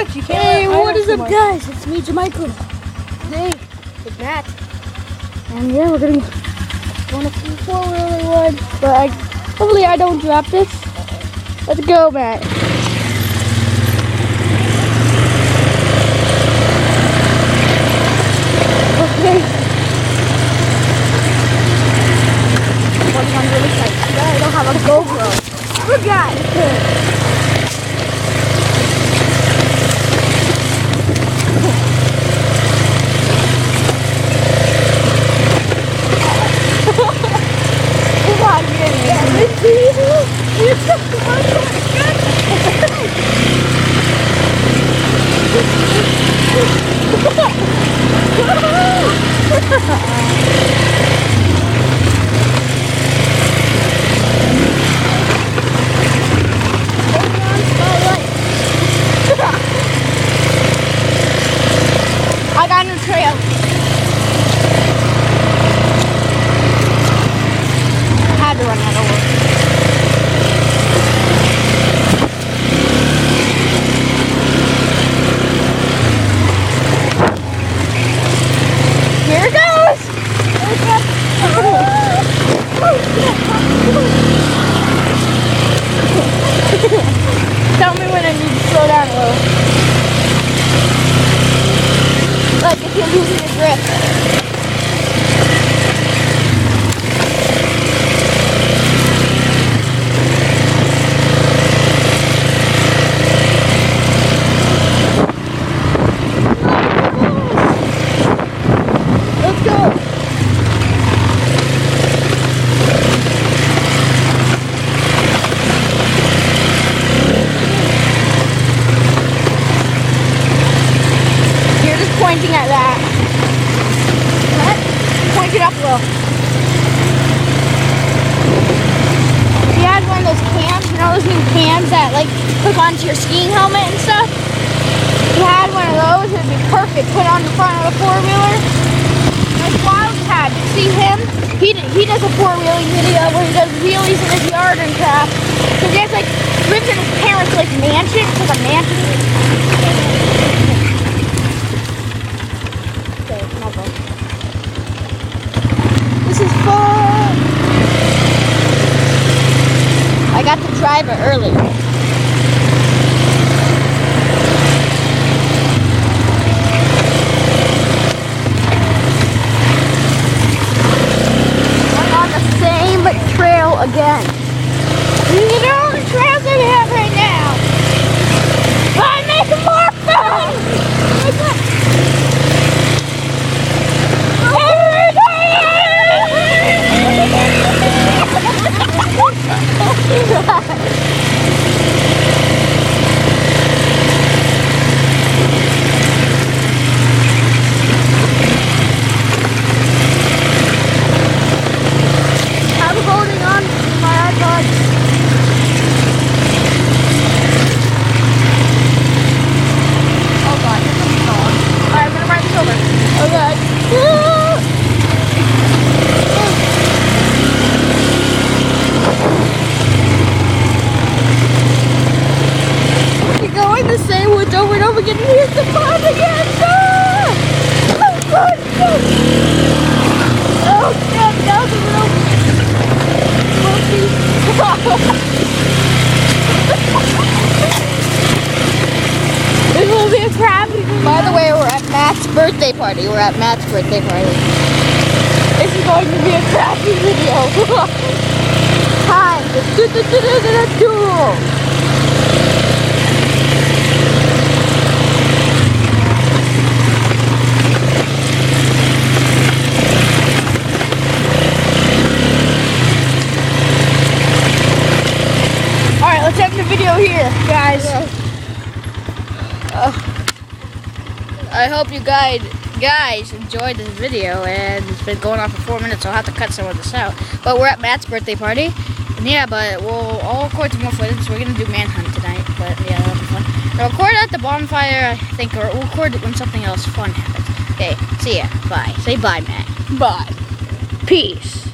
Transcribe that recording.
quick. You can't. Hey, what is up, guys? It's me, Jamichael. Hey, it's Matt. And yeah, we're gonna go on a few four-wheeler one. But hopefully I don't drop this. Let's go, Matt. Okay. I'm really excited. I don't have a GoPro. Good guy. I got a new trail. I had to run that over. Here it goes! Tell me when I need to slow down a little. Like if you're losing your grip. Let's go! Pointing at that. What? Point it up a little. If you had one of those cams, you know those new cams that like hook onto your skiing helmet and stuff? If you had one of those, it would be perfect. Put it on the front of a four-wheeler. Like Wildcat, you see him? He does a four-wheeling video where he does wheelies in his yard and crap. Because he has like, lives in his parents' like mansion. It's like a mansion. This is fun! I got to drive it earlier. I'm on the same trail again. You know the trails that we have right now. I make it more fun! I'm holding on to my iPod. Oh god, this is long. Alright, I'm gonna ride this over. Oh god. Going the same woods over and over again, and here's the pond again! Ah! Oh god! Oh god, that was a little this will be a crab. By the way, we're at Matt's birthday party. This is going to be a crappy video. Time to do. Let's end the video here, guys. I hope you guys enjoyed this video, and it's been going on for 4 minutes, so I'll have to cut some of this out. But we're at Matt's birthday party, and yeah, but I'll record some more footage. So we're gonna do manhunt tonight, but yeah, that'll be fun. I'll record at the bonfire, I think, or we'll record when something else fun happens. Okay, see ya. Bye. Say bye, Matt. Bye. Peace.